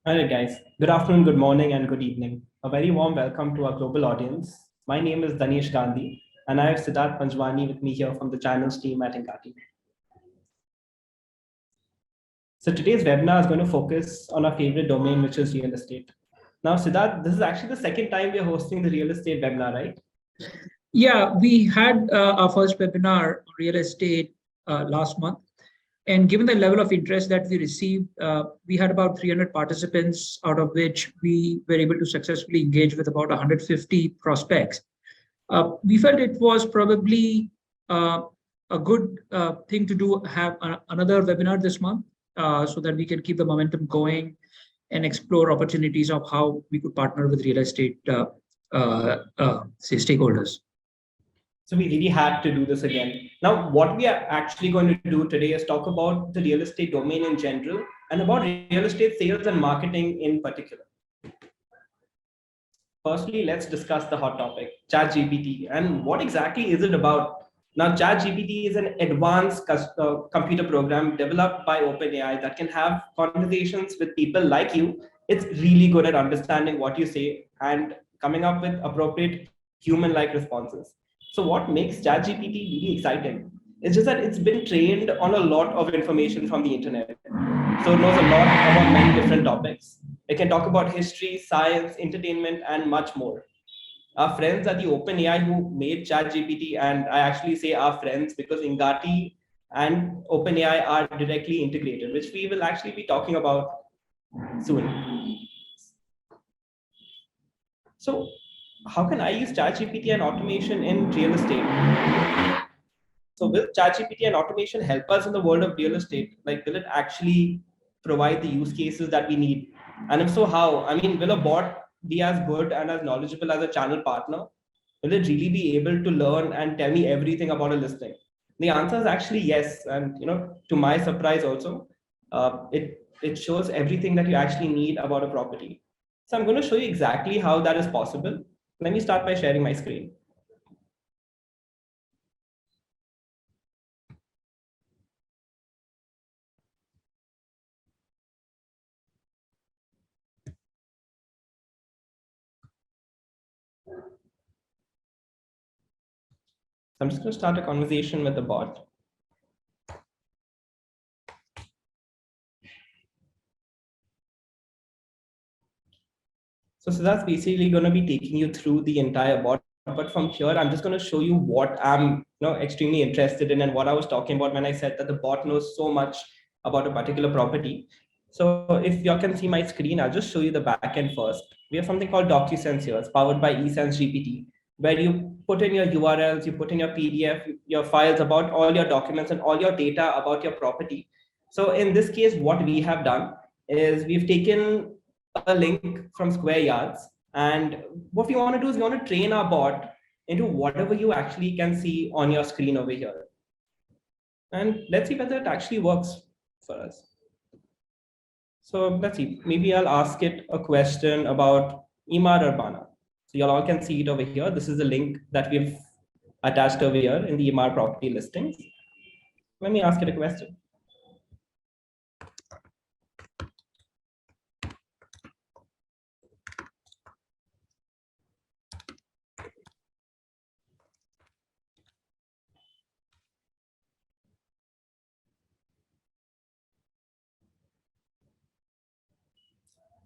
All right, guys. Good afternoon, good morning, and good evening. A very warm welcome to our global audience. My name is Danish Gandhi, and I have Siddharth Panjwani with me here from the channels team at Ingati. So today's webinar is going to focus on our favorite domain, which is real estate. Now, Siddharth, this is actually the second time we are hosting the real estate webinar, right? Yeah, we had our first webinar on real estate last month. And given the level of interest that we received, we had about 300 participants, out of which we were able to successfully engage with about 150 prospects. We felt it was probably a good thing to do, have another webinar this month so that we can keep the momentum going and explore opportunities of how we could partner with real estate say stakeholders. So we really had to do this again. Now, what we are actually going to do today is talk about the real estate domain in general and about real estate sales and marketing in particular. Firstly, let's discuss the hot topic, ChatGPT, and what exactly is it about? Now, ChatGPT is an advanced computer program developed by OpenAI that can have conversations with people like you. It's really good at understanding what you say and coming up with appropriate human-like responses. So, what makes ChatGPT really exciting? It's just that it's been trained on a lot of information from the internet. So it knows a lot about many different topics. It can talk about history, science, entertainment, and much more. Our friends at the OpenAI who made ChatGPT, and I actually say our friends because Ingati and OpenAI are directly integrated, which we will actually be talking about soon. So, how can I use ChatGPT and automation in real estate? So will ChatGPT and automation help us in the world of real estate? Like, will it actually provide the use cases that we need? And if so, how? I mean, will a bot be as good and as knowledgeable as a channel partner? Will it really be able to learn and tell me everything about a listing? The answer is actually yes. And to my surprise, also, it shows everything that you actually need about a property. So I'm going to show you exactly how that is possible. Let me start by sharing my screen. So I'm just going to start a conversation with the bot. So that's basically going to be taking you through the entire bot. But from here, I'm just going to show you what I'm extremely interested in and what I was talking about when I said that the bot knows so much about a particular property. So if you can see my screen, I'll just show you the backend first. We have something called DocuSense here. It's powered by eSense GPT, where you put in your URLs, you put in your PDF, your files about all your documents and all your data about your property. So in this case, what we have done is we've taken a link from Square Yards. And what we want to do is we want to train our bot into whatever you actually can see on your screen over here. And let's see whether it actually works for us. So let's see, maybe I'll ask it a question about Imar Urbana. So you all can see it over here. This is the link that we've attached over here in the Imar property listings. Let me ask it a question.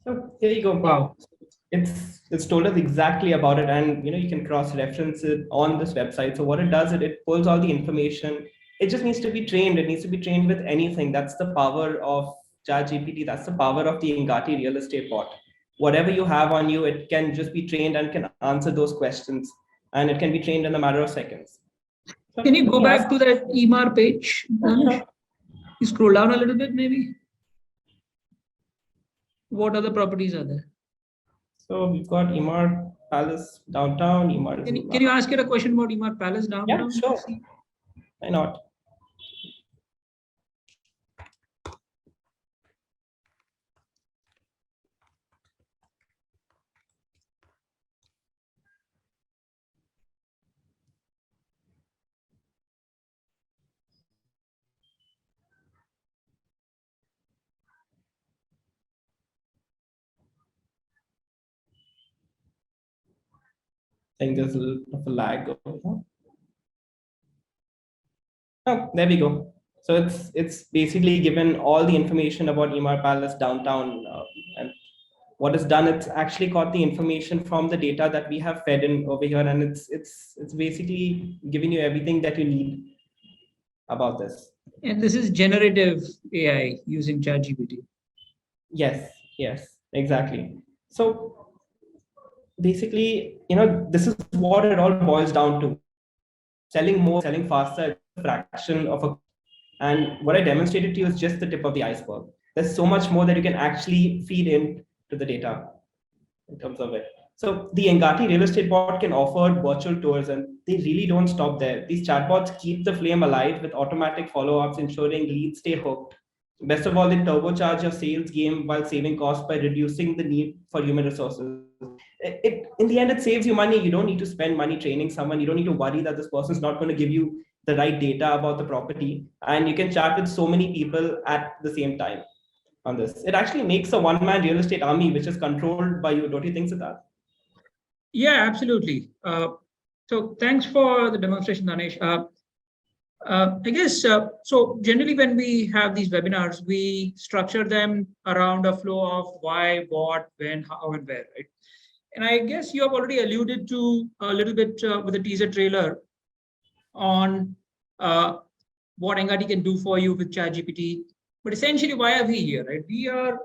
So here you go. Wow. It's told us exactly about it, and you can cross-reference it on this website. So what it does, it pulls all the information. It just needs to be trained. It needs to be trained with anything. That's the power of ChatGPT. That's the power of the Ingati real estate bot. Whatever you have on you, it can just be trained and can answer those questions, and it can be trained in a matter of seconds. So can you go back to that EMAR page? You scroll down a little bit, maybe. What other properties are there? So we've got Imar Palace downtown. Imar. Can you ask it a question about Imar Palace downtown? Yeah, sure. Why not? I think there's a little of a lag over here. Oh, there we go. So it's basically given all the information about Emaar Palace downtown, and what it's done, it's actually got the information from the data that we have fed in over here, and it's basically giving you everything that you need about this. And this is generative AI using ChatGPT. Yes, yes, exactly. So basically, this is what it all boils down to. Selling more, selling faster, it's a fraction of a. And what I demonstrated to you is just the tip of the iceberg. There's so much more that you can actually feed into the data in terms of it. So the Engati real estate bot can offer virtual tours, and they really don't stop there. These chatbots keep the flame alive with automatic follow-ups, ensuring leads stay hooked. Best of all, they turbocharge your sales game while saving costs by reducing the need for human resources. In the end, it saves you money. You don't need to spend money training someone. You don't need to worry that this person's not going to give you the right data about the property. And you can chat with so many people at the same time on this. It actually makes a one-man real estate army, which is controlled by you. Don't you think, Siddharth? Yeah, absolutely. So thanks for the demonstration, Danesh. I guess so. Generally, when we have these webinars, we structure them around a flow of why, what, when, how, and where, right? And I guess you have already alluded to a little bit with the teaser trailer on what Engati can do for you with ChatGPT. But essentially, why are we here, right? We are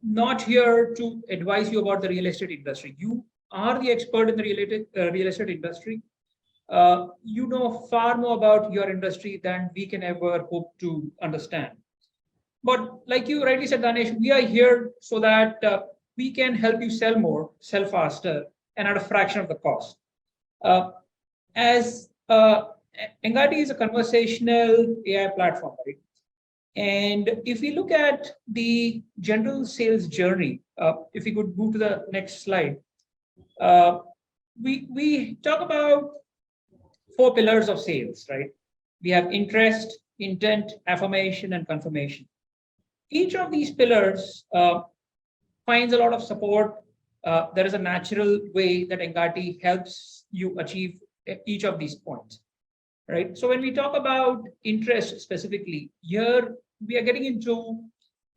not here to advise you about the real estate industry. You are the expert in the real estate industry. You know far more about your industry than we can ever hope to understand. But like you rightly said, Danesh, we are here so that we can help you sell more, sell faster, and at a fraction of the cost. Uh, as Engati is a conversational AI platform, right? And if we look at the general sales journey, if we could move to the next slide, uh, we talk about four pillars of sales, right? We have interest, intent, affirmation, and confirmation. Each of these pillars finds a lot of support. There is a natural way that Engati helps you achieve each of these points, right? So when we talk about interest specifically, here we are getting into,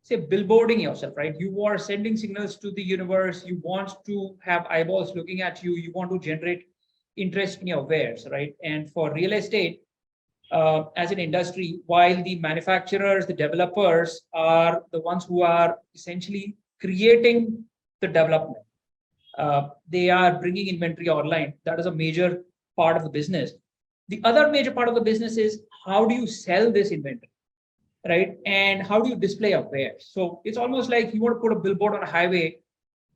say, billboarding yourself, right? You are sending signals to the universe. You want to have eyeballs looking at you. You want to generate interest in your wares, right? And for real estate, as an industry, while the manufacturers, the developers are the ones who are essentially creating the development. They are bringing inventory online. That is a major part of the business. The other major part of the business is how do you sell this inventory, right? And how do you display your wares? So it's almost like you want to put a billboard on a highway.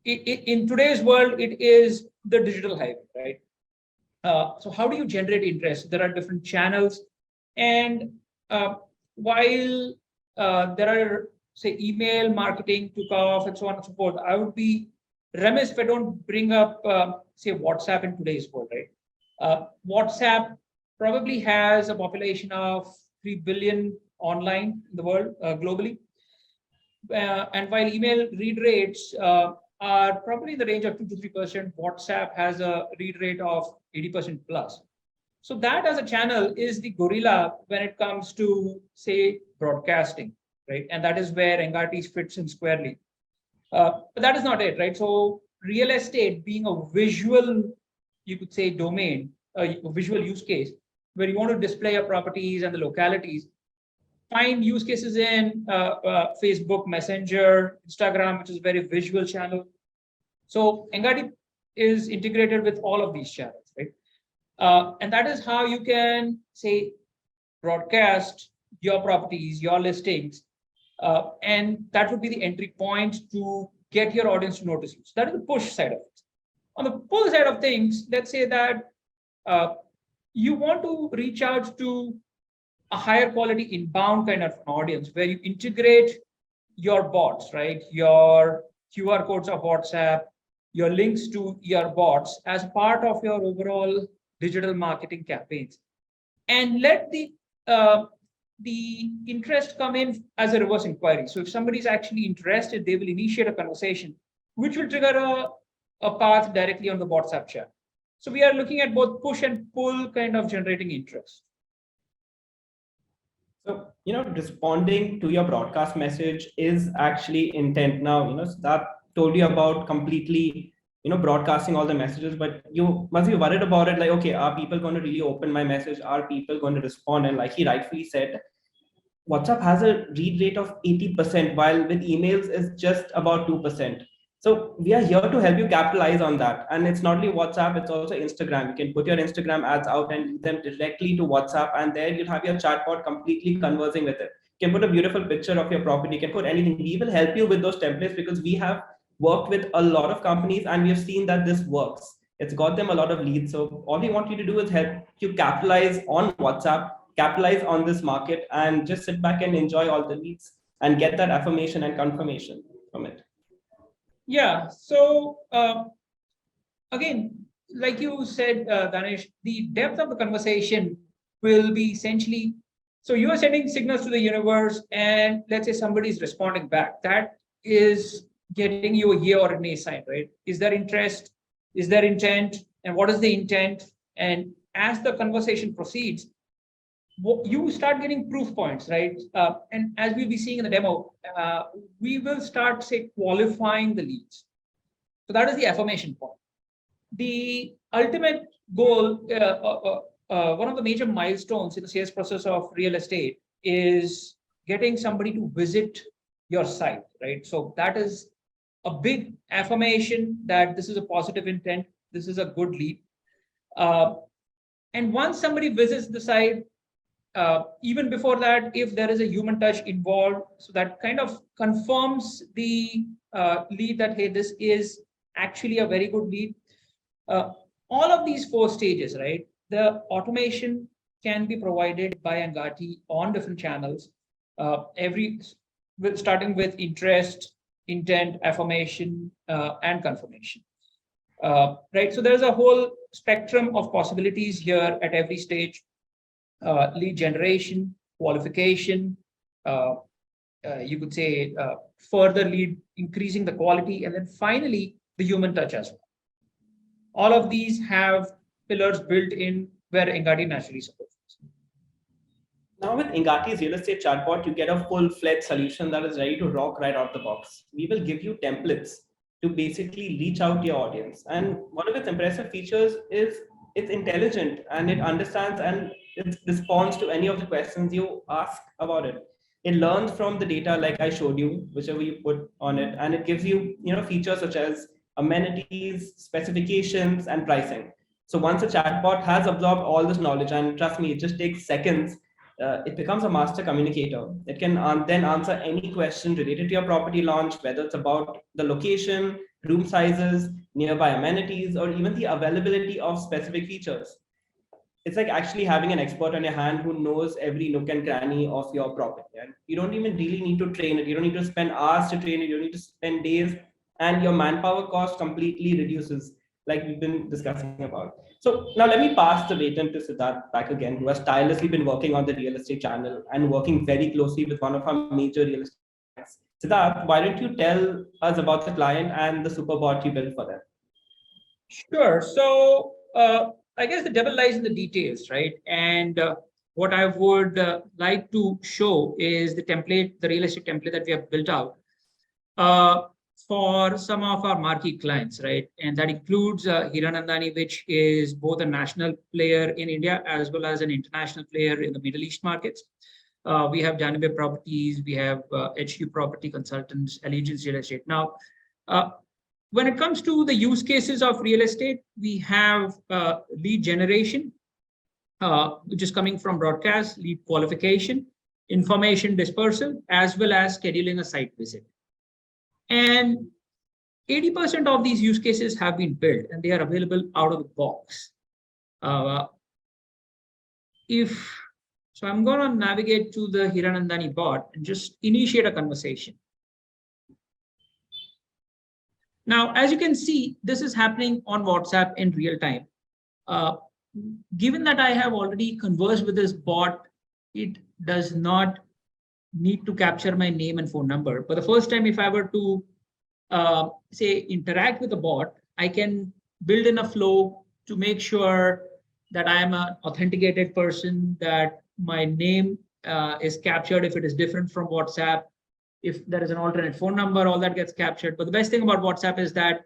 In today's world, it is the digital highway, right? So how do you generate interest? There are different channels, and while there are, say, email marketing took off and so on and so forth, I would be remiss if I don't bring up, say, WhatsApp in today's world, right? WhatsApp probably has a population of 3 billion online in the world globally. And while email read rates are probably in the range of 2 to 3%, WhatsApp has a read rate of 80% plus. So that as a channel is the gorilla when it comes to, say, broadcasting, right? And that is where Engati fits in squarely. But that is not it, right? So real estate being a visual, you could say, domain, a visual use case, where you want to display your properties and the localities, find use cases in Facebook, Messenger, Instagram, which is a very visual channel. So Engati is integrated with all of these channels, right? And that is how you can, say, broadcast your properties, your listings, and that would be the entry point to get your audience to notice you. So that is the push side of it. On the pull side of things, let's say that you want to reach out to a higher quality inbound kind of an audience where you integrate your bots, right? Your QR codes of WhatsApp, your links to your bots as part of your overall digital marketing campaigns, and let the interest come in as a reverse inquiry. So if somebody is actually interested, they will initiate a conversation, which will trigger a path directly on the WhatsApp chat. So we are looking at both push and pull kind of generating interest. So, responding to your broadcast message is actually intent now. That told you about completely, broadcasting all the messages, but you must be worried about it. Like, okay, are people going to really open my message? Are people going to respond? And like he rightfully said, WhatsApp has a read rate of 80%, while with emails is just about 2%. So we are here to help you capitalize on that. And it's not only WhatsApp, it's also Instagram. You can put your Instagram ads out and lead them directly to WhatsApp, and there you'll have your chatbot completely conversing with it. You can put a beautiful picture of your property, you can put anything. We will help you with those templates because we have worked with a lot of companies and we have seen that this works. It's got them a lot of leads. So all we want you to do is help you capitalize on WhatsApp, capitalize on this market, and just sit back and enjoy all the leads and get that affirmation and confirmation from it. Yeah. So again, like you said, Danish, the depth of the conversation will be essentially, so you are sending signals to the universe, and let's say somebody is responding back. That is getting you a yeah or a nay sign, right? Is there interest? Is there intent? And what is the intent? And as the conversation proceeds, you start getting proof points, right? And as we'll be seeing in the demo, we will start, say, qualifying the leads. So that is the affirmation point. The ultimate goal, one of the major milestones in the sales process of real estate is getting somebody to visit your site, right? So that is a big affirmation that this is a positive intent, this is a good lead. And once somebody visits the site, even before that, if there is a human touch involved, so that kind of confirms the lead that, hey, this is actually a very good lead. All of these four stages, right? The automation can be provided by Angati on different channels, starting with interest, intent, affirmation, and confirmation. Right. So there's a whole spectrum of possibilities here at every stage. Lead generation, qualification, you could say further lead, increasing the quality, and then finally the human touch as well. All of these have pillars built in where Engati naturally supports. Now with Ingati's real estate chatbot, you get a full-fledged solution that is ready to rock right out the box. We will give you templates to basically reach out to your audience. And one of its impressive features is it's intelligent and it understands and it responds to any of the questions you ask about it. It learns from the data like I showed you, whichever you put on it, and it gives you, features such as amenities, specifications, and pricing. So once a chatbot has absorbed all this knowledge, and trust me, it just takes seconds, it becomes a master communicator. It can then answer any question related to your property launch, whether it's about the location, room sizes, nearby amenities, or even the availability of specific features. It's like actually having an expert on your hand who knows every nook and cranny of your property. And you don't even really need to train it. You don't need to spend hours to train it. You don't need to spend days, and your manpower cost completely reduces, like we've been discussing about. So now let me pass the baton to Siddharth back again, who has tirelessly been working on the real estate channel and working very closely with one of our major real estate clients. Siddharth, why don't you tell us about the client and the super bot you built for them? Sure. So I guess the devil lies in the details, right? And what I would like to show is the template, the real estate template that we have built out for some of our marquee clients, right? And that includes Hiranandani, which is both a national player in India as well as an international player in the Middle East markets. We have Danube Properties, we have HQ Property Consultants, Allegiance Real Estate. Now, when it comes to the use cases of real estate, we have lead generation, which is coming from broadcast, lead qualification, information dispersal, as well as scheduling a site visit. And 80% of these use cases have been built and they are available out of the box. So I'm going to navigate to the Hiranandani bot and just initiate a conversation. Now, as you can see, this is happening on WhatsApp in real time. Given that I have already conversed with this bot, it does not need to capture my name and phone number. But the first time, if I were to say interact with the bot, I can build in a flow to make sure that I am an authenticated person, that my name is captured if it is different from WhatsApp. If there is an alternate phone number, all that gets captured. But the best thing about WhatsApp is that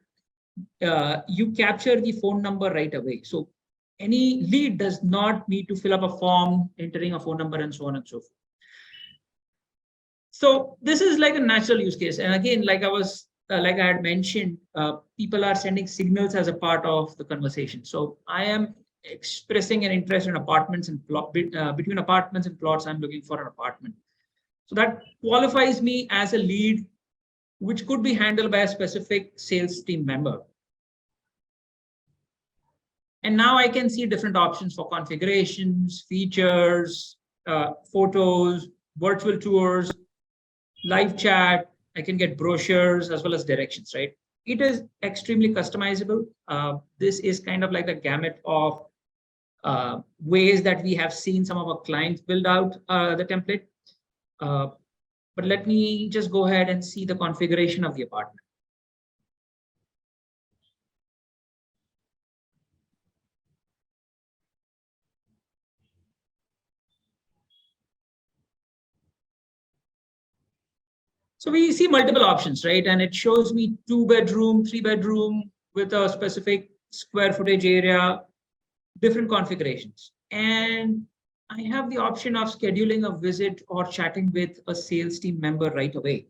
you capture the phone number right away. So any lead does not need to fill up a form, entering a phone number and so on and so forth. So this is like a natural use case. And again, like I had mentioned, people are sending signals as a part of the conversation. So I am expressing an interest in apartments and between apartments and plots. I'm looking for an apartment. So that qualifies me as a lead, which could be handled by a specific sales team member. And now I can see different options for configurations, features, photos, virtual tours, live chat. I can get brochures as well as directions, right? It is extremely customizable. This is kind of like the gamut of ways that we have seen some of our clients build out the template. But let me just go ahead and see the configuration of the apartment. So we see multiple options, right? And it shows me 2-bedroom, 3-bedroom with a specific square footage area, different configurations. And I have the option of scheduling a visit or chatting with a sales team member right away.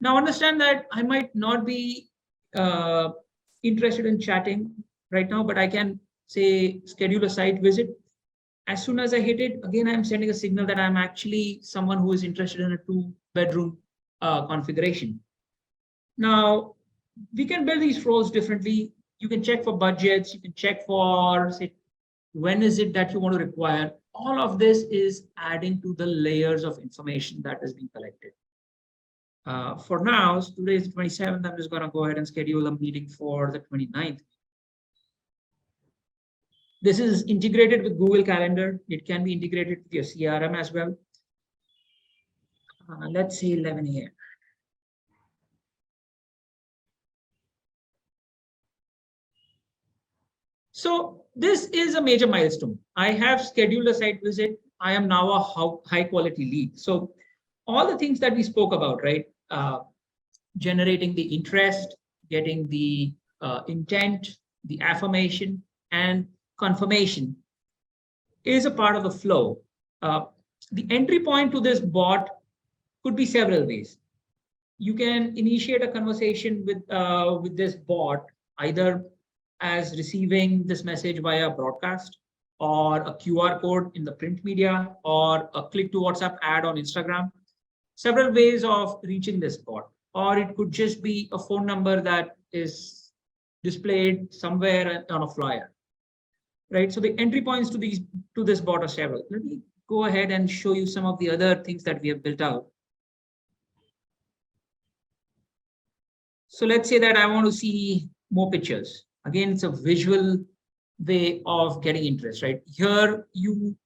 Now understand that I might not be interested in chatting right now, but I can say schedule a site visit. As soon as I hit it, again, I'm sending a signal that I'm actually someone who is interested in a 2-bedroom configuration. Now, we can build these flows differently. You can check for budgets. You can check for, say, when is it that you want to require. All of this is adding to the layers of information that is being collected. For now, today is the 27th. I'm just going to go ahead and schedule a meeting for the 29th. This is integrated with Google Calendar. It can be integrated with your CRM as well. Let's say 11 a.m. So this is a major milestone. I have scheduled a site visit. I am now a high quality lead. So all the things that we spoke about, right? Generating the interest, getting the intent, the affirmation, and confirmation is a part of the flow. The entry point to this bot could be several ways. You can initiate a conversation with this bot, either as receiving this message via broadcast or a QR code in the print media or a click to WhatsApp ad on Instagram. Several ways of reaching this bot, or it could just be a phone number that is displayed somewhere on a flyer, right? So the entry points to this bot are several. Let me go ahead and show you some of the other things that we have built out. So let's say that I want to see more pictures. Again, it's a visual way of getting interest, right? Here, you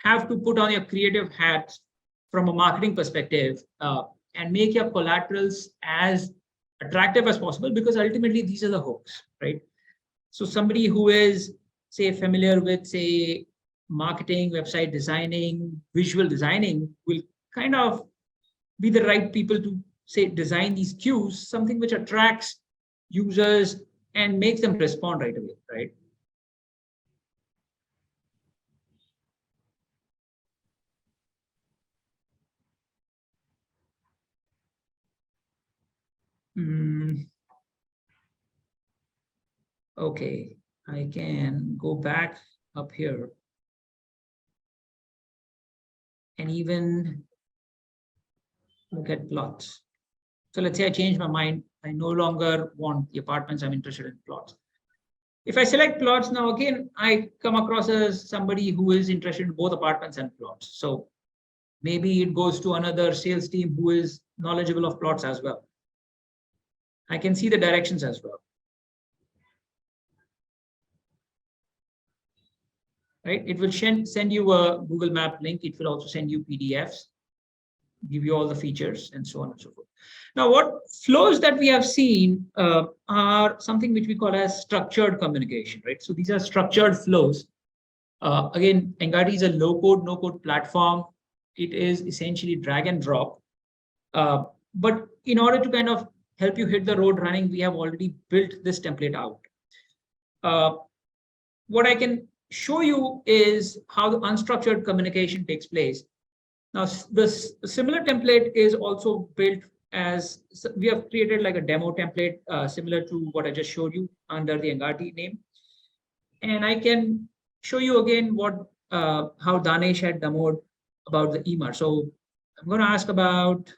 have to put on your creative hat from a marketing perspective and make your collaterals as attractive as possible, because ultimately these are the hooks, right? So somebody who is, say, familiar with, say, marketing, website designing, visual designing will kind of be the right people to, say, design these cues, something which attracts users and makes them respond right away, right? Okay, I can go back up here and even look at plots. So let's say I change my mind. I no longer want the apartments. I'm interested in plots. If I select plots now, again, I come across as somebody who is interested in both apartments and plots. So maybe it goes to another sales team who is knowledgeable of plots as well. I can see the directions as well. Right? It will send you a Google Map link. It will also send you PDFs, give you all the features and so on and so forth. Now, what flows that we have seen are something which we call as structured communication, right? So these are structured flows. Again, Engati is a low code, no code platform. It is essentially drag and drop. But in order to kind of help you hit the road running, we have already built this template out. What I can show you is how the unstructured communication takes place. Now, this similar template is also built as we have created like a demo template similar to what I just showed you under the Engati name. And I can show you again what how Danesh had demoed about the EMAR. So I'm going to ask about,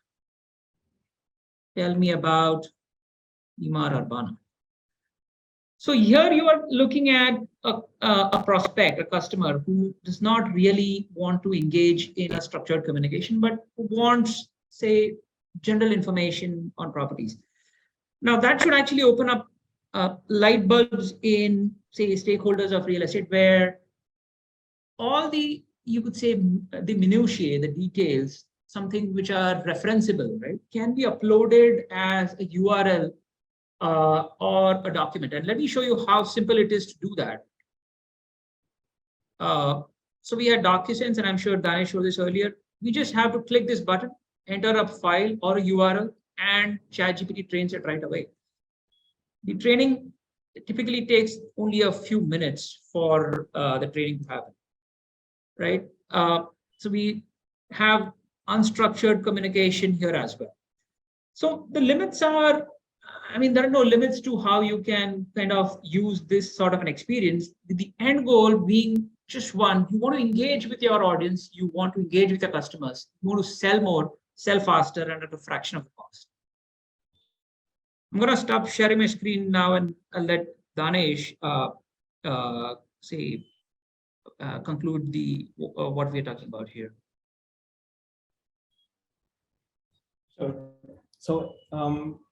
tell me about EMAR Urbana. So here you are looking at a prospect, a customer who does not really want to engage in a structured communication, but wants, say, general information on properties. Now that should actually open up light bulbs in, say, stakeholders of real estate, where all the, you could say, the minutiae, the details, something which are referenceable, right, can be uploaded as a URL or a document. And let me show you how simple it is to do that. So we had DocuSense, and I'm sure Danish showed this earlier. We just have to click this button, enter a file or a URL, and ChatGPT trains it right away. The training typically takes only a few minutes for the training to happen, right? So we have unstructured communication here as well. So the limits are, I mean, there are no limits to how you can kind of use this sort of an experience, with the end goal being just one. You want to engage with your audience, you want to engage with your customers, you want to sell more, sell faster, and at a fraction of the cost. I'm going to stop sharing my screen now, and I'll let Danesh say conclude the what we're talking about here. Sure. So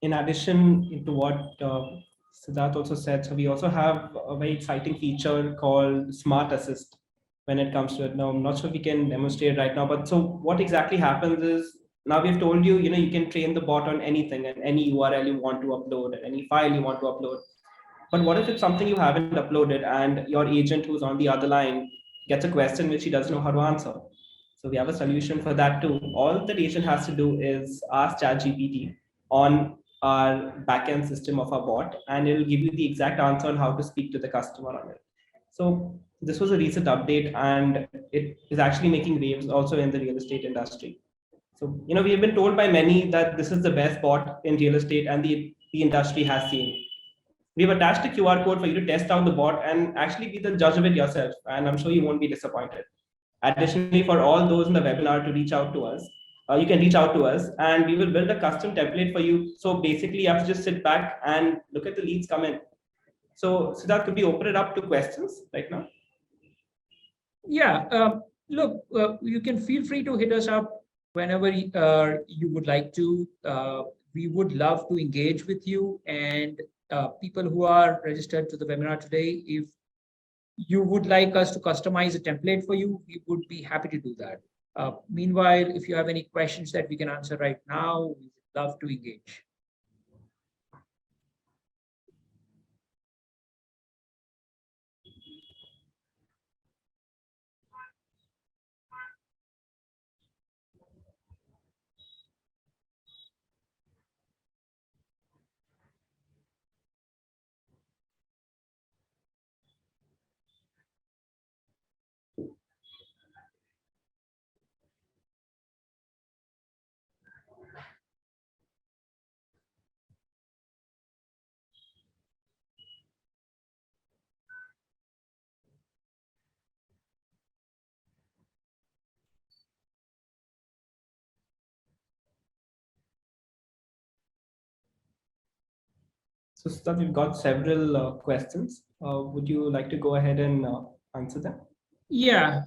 in addition to what Siddharth also said, so we also have a very exciting feature called Smart Assist when it comes to it. Now, I'm not sure if we can demonstrate right now, but so what exactly happens is, now we've told you, you can train the bot on anything and any URL you want to upload and any file you want to upload. But what if it's something you haven't uploaded and your agent who's on the other line gets a question which he doesn't know how to answer? So we have a solution for that too. All the agent has to do is ask ChatGPT on our backend system of our bot, and it'll give you the exact answer on how to speak to the customer on it. So this was a recent update, and it is actually making waves also in the real estate industry. So we have been told by many that this is the best bot in real estate, and the industry has seen. We've attached a QR code for you to test out the bot and actually be the judge of it yourself. And I'm sure you won't be disappointed. Additionally, for all those in the webinar to reach out to us, you can reach out to us and we will build a custom template for you. So basically, you have to just sit back and look at the leads come in. So Siddharth, could we open it up to questions right now? Yeah, look, you can feel free to hit us up whenever you would like to. We would love to engage with you, and people who are registered to the webinar today, if you would like us to customize a template for you, we would be happy to do that. Meanwhile, if you have any questions that we can answer right now, we would love to engage. So Siddharth, we've got several questions. Would you like to go ahead and answer them? Yeah.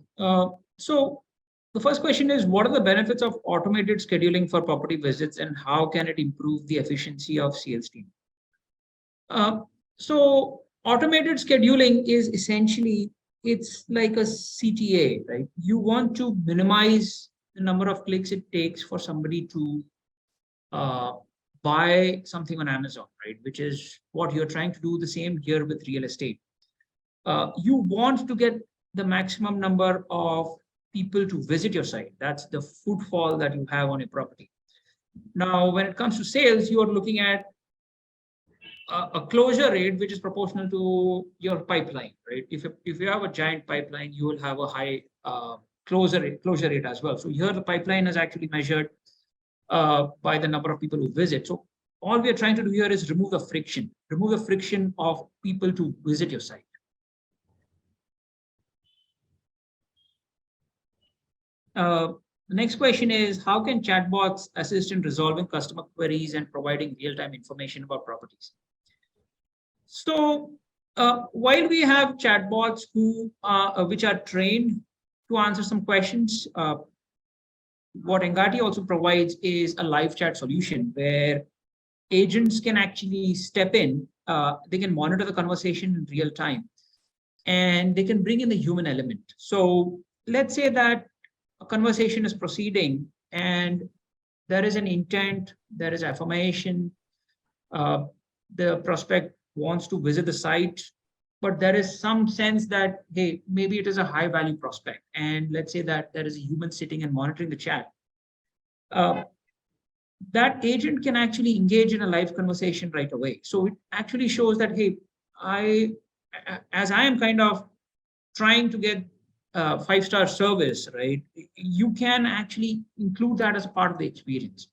So the first question is, what are the benefits of automated scheduling for property visits, and how can it improve the efficiency of sales team? So automated scheduling is essentially, it's like a CTA, right? You want to minimize the number of clicks it takes for somebody to buy something on Amazon, right? Which is what you're trying to do the same here with real estate. You want to get the maximum number of people to visit your site. That's the footfall that you have on your property. Now, when it comes to sales, you are looking at a closure rate which is proportional to your pipeline, right? If you have a giant pipeline, you will have a high closure rate as well. So here the pipeline is actually measured by the number of people who visit. So all we are trying to do here is remove the friction of people to visit your site. The next question is, how can chatbots assist in resolving customer queries and providing real-time information about properties? So while we have chatbots which are trained to answer some questions, what Engati also provides is a live chat solution where agents can actually step in. They can monitor the conversation in real time, and they can bring in the human element. So let's say that a conversation is proceeding and there is an intent, there is affirmation, the prospect wants to visit the site, but there is some sense that, hey, maybe it is a high value prospect. And let's say that there is a human sitting and monitoring the chat. That agent can actually engage in a live conversation right away. So it actually shows that, hey, as I am kind of trying to get 5-star service, right? You can actually include that as a part of the experience.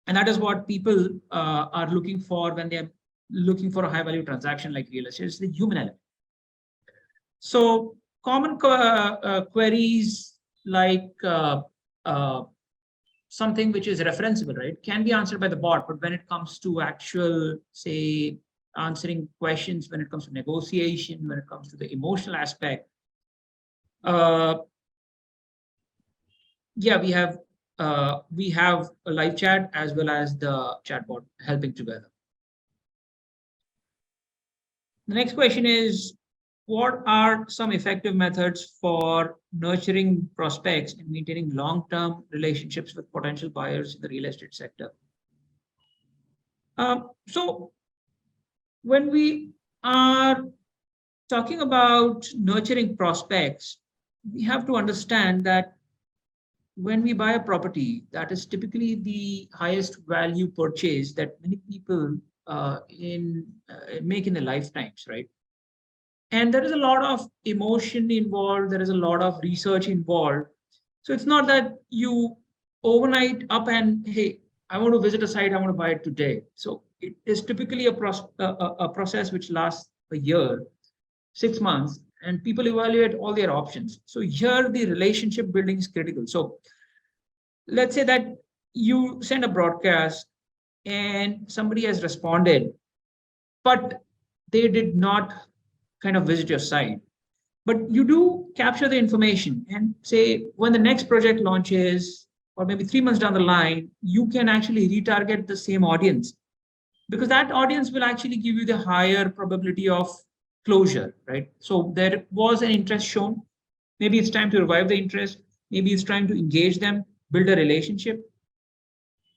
And that is what people are looking for when they're looking for a high value transaction like real estate, is the human element. So common queries like something which is referenceable, right, can be answered by the bot. But when it comes to actual, say, answering questions, when it comes to negotiation, when it comes to the emotional aspect, yeah, we have a live chat as well as the chatbot helping together. The next question is, what are some effective methods for nurturing prospects and maintaining long-term relationships with potential buyers in the real estate sector? So when we are talking about nurturing prospects, we have to understand that when we buy a property, that is typically the highest value purchase that many people make in their lifetimes, right? And there is a lot of emotion involved. There is a lot of research involved. So it's not that you overnight up and, hey, I want to visit a site, I want to buy it today. So it is typically a process which lasts a year, 6 months, and people evaluate all their options. So here the relationship building is critical. So let's say that you send a broadcast and somebody has responded, but they did not kind of visit your site. But you do capture the information and say when the next project launches, or maybe 3 months down the line, you can actually retarget the same audience, because that audience will actually give you the higher probability of closure, right? So there was an interest shown. Maybe it's time to revive the interest. Maybe it's time to engage them, build a relationship,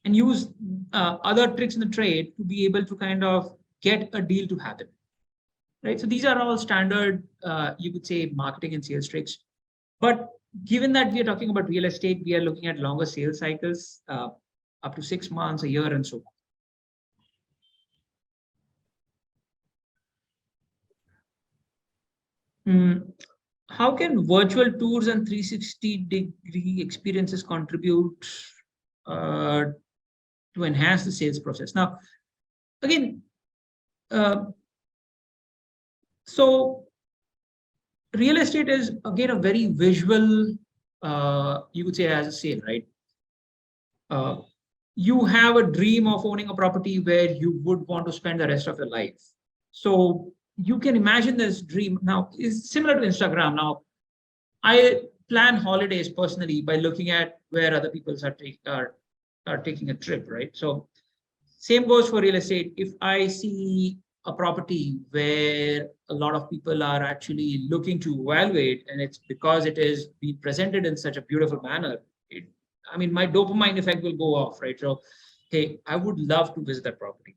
and use other tricks in the trade to be able to kind of get a deal to happen. Right? So these are all standard, you could say, marketing and sales tricks. But given that we are talking about real estate, we are looking at longer sales cycles, up to 6 months, a year, and so on. How can virtual tours and 360-degree experiences contribute to enhance the sales process? Now, again, so real estate is, again, a very visual, you could say, as a sale, right? You have a dream of owning a property where you would want to spend the rest of your life. So you can imagine this dream. Now, it's similar to Instagram. Now, I plan holidays personally by looking at where other people are taking a trip, right? So same goes for real estate. If I see a property where a lot of people are actually looking to evaluate, and it's because it is being presented in such a beautiful manner, my dopamine effect will go off, right? So hey, I would love to visit that property.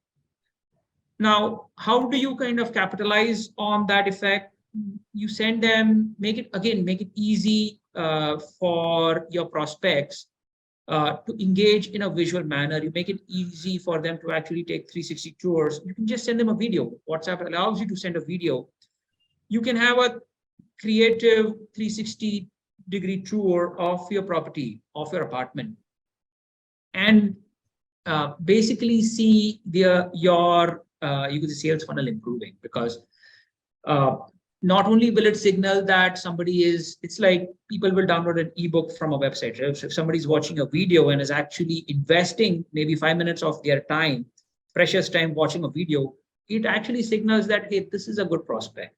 Now, how do you kind of capitalize on that effect? You send them, make it easy for your prospects to engage in a visual manner. You make it easy for them to actually take 360 tours. You can just send them a video. WhatsApp allows you to send a video. You can have a creative 360-degree tour of your property, of your apartment, and basically see your you could say sales funnel improving, because uh, not only will it signal that somebody is, it's like people will download an ebook from a website, right? So if somebody's watching a video and is actually investing maybe 5 minutes of their time, precious time, watching a video, it actually signals that, hey, this is a good prospect.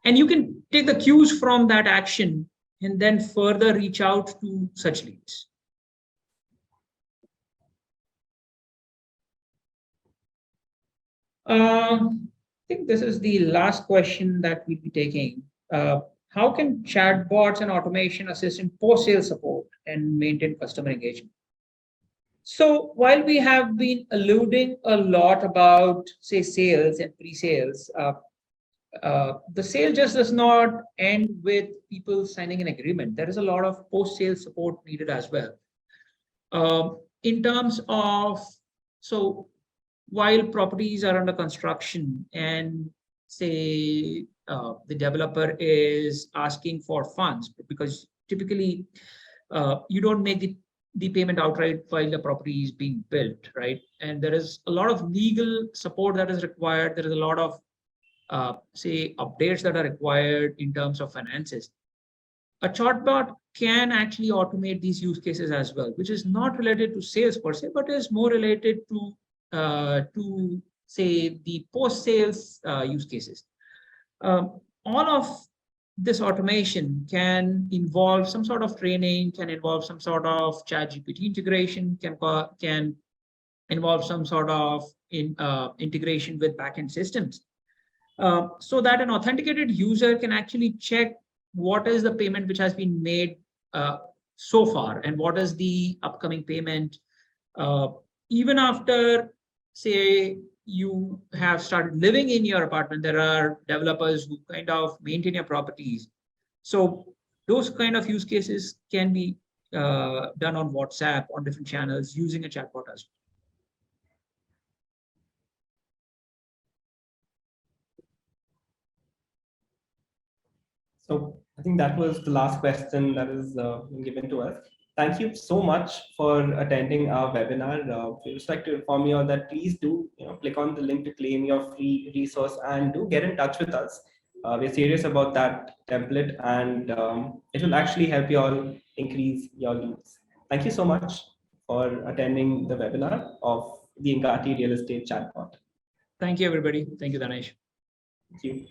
And you can take the cues from that action and then further reach out to such leads. I think this is the last question that we'll be taking. How can chatbots and automation assist in post-sale support and maintain customer engagement? So while we have been alluding a lot about, say, sales and pre-sales, the sale just does not end with people signing an agreement. There is a lot of post-sale support needed as well. In terms of, so while properties are under construction and say the developer is asking for funds, because typically you don't make the payment outright while the property is being built, right? And there is a lot of legal support that is required. There is a lot of say updates that are required in terms of finances. A chatbot can actually automate these use cases as well, which is not related to sales per se, but is more related to say the post-sales use cases. All of this automation can involve some sort of training, can involve some sort of chat GPT integration, can involve some sort of integration with backend systems, so that an authenticated user can actually check what is the payment which has been made so far and what is the upcoming payment. Even after, say, you have started living in your apartment, there are developers who kind of maintain your properties. So those kind of use cases can be done on WhatsApp, on different channels, using a chatbot as well. So I think that was the last question that is given to us. Thank you so much for attending our webinar. We would like to inform you all that please do click on the link to claim your free resource and do get in touch with us. We're serious about that template, and it will actually help you all increase your leads. Thank you so much for attending the webinar of the Ingati Real Estate Chatbot. Thank you, everybody. Thank you, Danesh. Thank you.